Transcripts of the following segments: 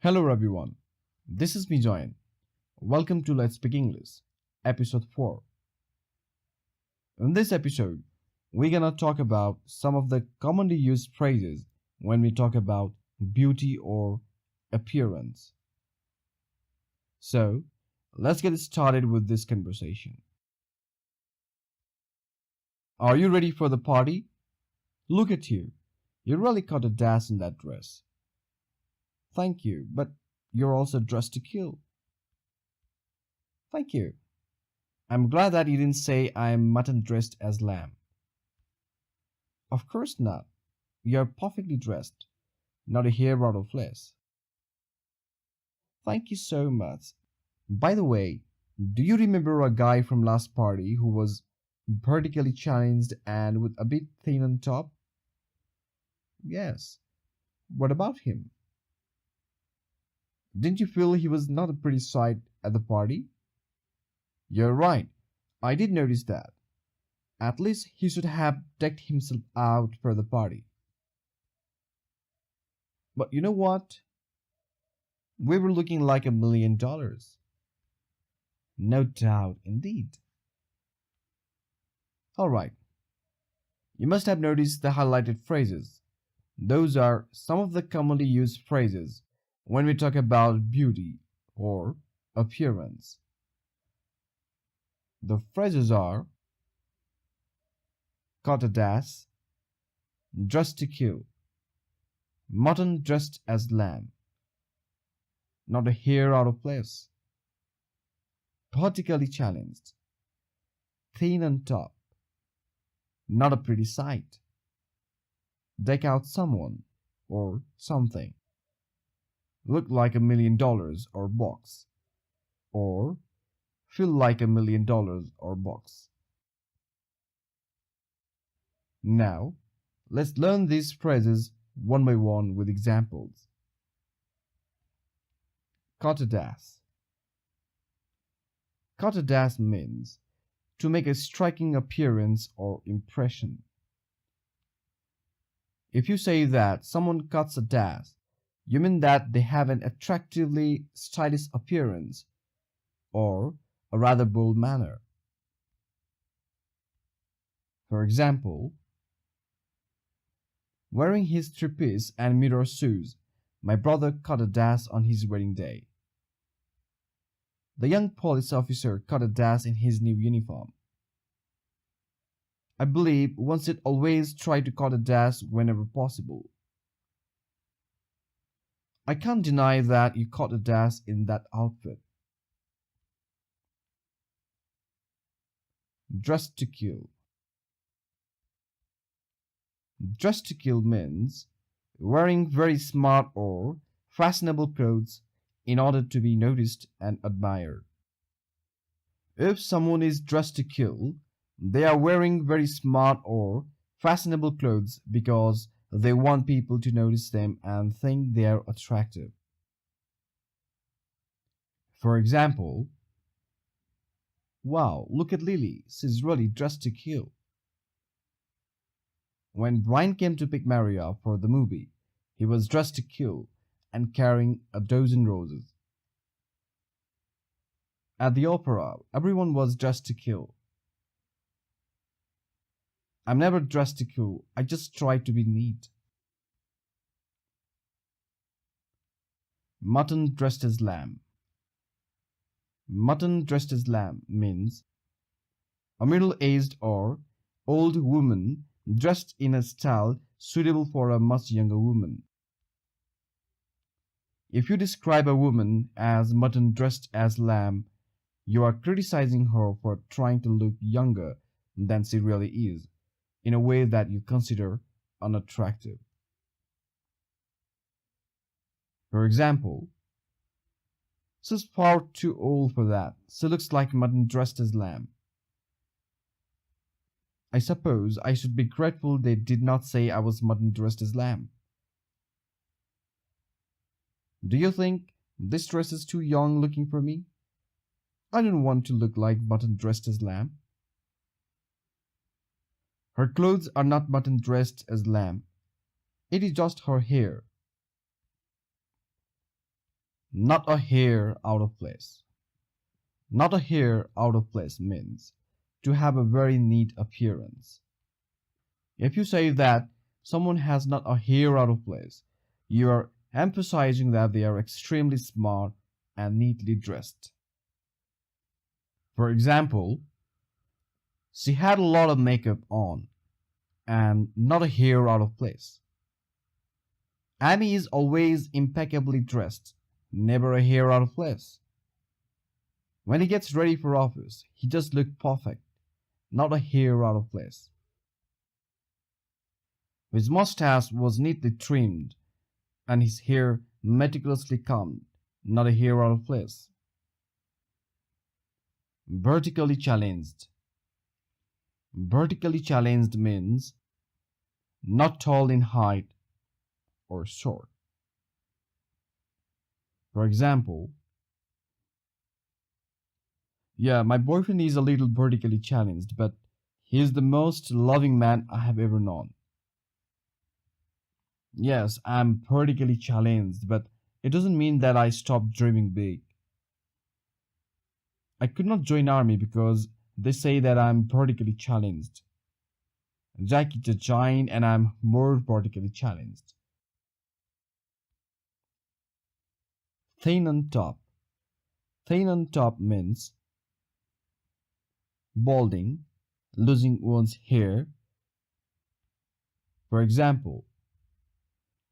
Hello everyone, this is Mijoyan. Welcome to Let's Speak English, episode 4. In this episode, we're gonna talk about some of the commonly used phrases when we talk about beauty or appearance. So, let's get started with this conversation. Are you ready for the party? Look at you. You really caught a dash in that dress. Thank you, but you're also dressed to kill. Thank you. I'm glad that you didn't say I'm mutton dressed as lamb. Of course not. You're perfectly dressed, not a hair out of place. Thank you so much. By the way, do you remember a guy from last party who was vertically challenged and with a bit thin on top? Yes. What about him? Didn't you feel he was not a pretty sight at the party? You're right. I did notice that. At least he should have decked himself out for the party. But you know what? We were looking like $1 million. No doubt, indeed. Alright, you must have noticed the highlighted phrases. Those are some of the commonly used phrases when we talk about beauty or appearance. The phrases are caught a dash, dressed to kill, mutton dressed as lamb, not a hair out of place, politically challenged, thin on top, not a pretty sight, deck out someone or something, look like $1 million or box, or feel like $1 million or box. Now, let's learn these phrases one by one with examples. Caught a dash. Caught a dash means to make a striking appearance or impression. If you say that someone cuts a dash, you mean that they have an attractively stylish appearance or a rather bold manner. For example, wearing his three-piece and mirror shoes, my brother cut a dash on his wedding day. The young police officer cut a dash in his new uniform. I believe one should always try to cut a dash whenever possible. I can't deny that you caught a dash in that outfit. Dressed to kill. Dressed to kill means wearing very smart or fashionable clothes in order to be noticed and admired. If someone is dressed to kill, they are wearing very smart or fashionable clothes because they want people to notice them and think they are attractive. For example, wow, look at Lily, she's really dressed to kill. When Brian came to pick Maria for the movie, he was dressed to kill and carrying a dozen roses. At the opera, everyone was dressed to kill. I'm never dressed to kill, I just try to be neat. Mutton dressed as lamb. Mutton dressed as lamb means a middle-aged or old woman dressed in a style suitable for a much younger woman. If you describe a woman as mutton dressed as lamb, you are criticizing her for trying to look younger than she really is, in a way that you consider unattractive. For example, she's far too old for that. She looks like mutton dressed as lamb. I suppose I should be grateful they did not say I was mutton dressed as lamb. Do you think this dress is too young looking for me? I don't want to look like mutton dressed as lamb. Her clothes are not mutton dressed as lamb. It is just her hair. Not a hair out of place. Not a hair out of place means to have a very neat appearance. If you say that someone has not a hair out of place, you are emphasizing that they are extremely smart and neatly dressed. For example, she had a lot of makeup on and not a hair out of place. Amy is always impeccably dressed, never a hair out of place. When he gets ready for office, he just looks perfect, not a hair out of place. His mustache was neatly trimmed and his hair meticulously combed, not a hair out of place. Vertically challenged. Vertically challenged means not tall in height or short. For example, yeah, my boyfriend is a little vertically challenged, but he is the most loving man I have ever known. Yes, I'm vertically challenged, but it doesn't mean that I stopped dreaming big. I could not join army because they say that I'm vertically challenged. Jack is a giant and I'm more vertically challenged. Thin on top. Thin on top means balding, losing one's hair. For example,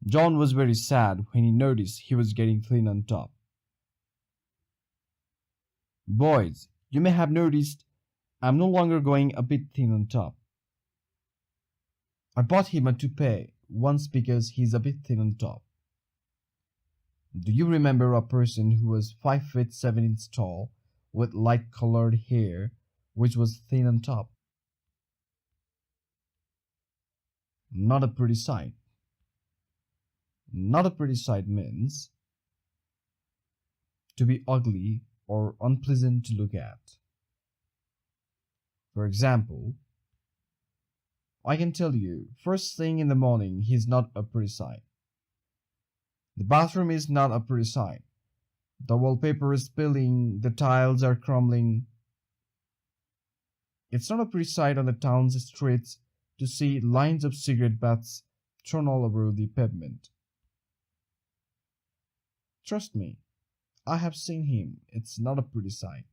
John was very sad when he noticed he was getting thin on top. Boys, you may have noticed I'm no longer going a bit thin on top. I bought him a toupee once because he's a bit thin on top. Do you remember a person who was 5 feet 7 inches tall with light colored hair which was thin on top? Not a pretty sight. Not a pretty sight means to be ugly or unpleasant to look at. For example, I can tell you, first thing in the morning, he's not a pretty sight. The bathroom is not a pretty sight. The wallpaper is spilling, the tiles are crumbling. It's not a pretty sight on the town's streets to see lines of cigarette butts thrown all over the pavement. Trust me, I have seen him. It's not a pretty sight.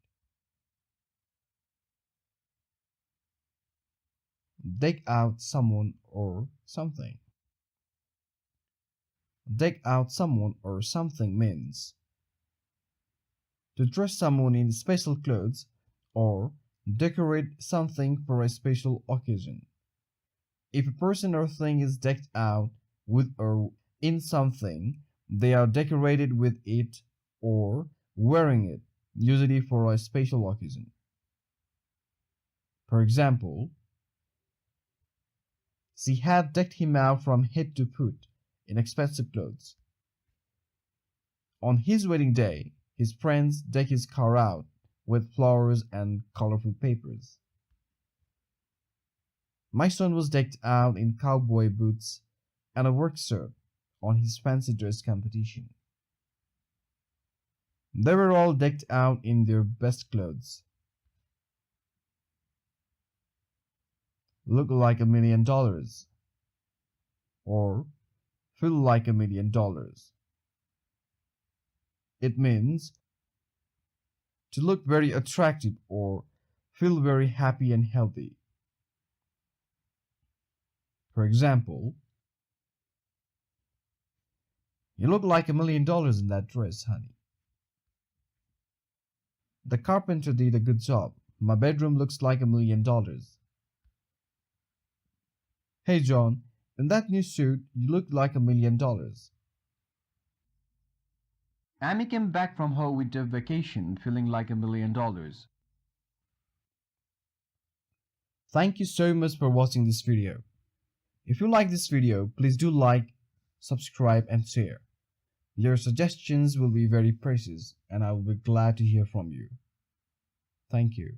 Deck out someone or something. Deck out someone or something means to dress someone in special clothes or decorate something for a special occasion. If a person or thing is decked out with or in something, they are decorated with it or wearing it, usually for a special occasion. For example, she had decked him out from head to foot in expensive clothes. On his wedding day, his friends decked his car out with flowers and colorful papers. My son was decked out in cowboy boots and a work shirt on his fancy dress competition. They were all decked out in their best clothes. Look like $1 million or feel like $1 million. It means to look very attractive or feel very happy and healthy. For example, you look like $1 million in that dress, honey. The carpenter did a good job. My bedroom looks like $1 million. Hey John, in that new suit, you look like $1 million. Amy came back from her winter vacation feeling like $1 million. Thank you so much for watching this video. If you like this video, please do like, subscribe and share. Your suggestions will be very precious and I will be glad to hear from you. Thank you.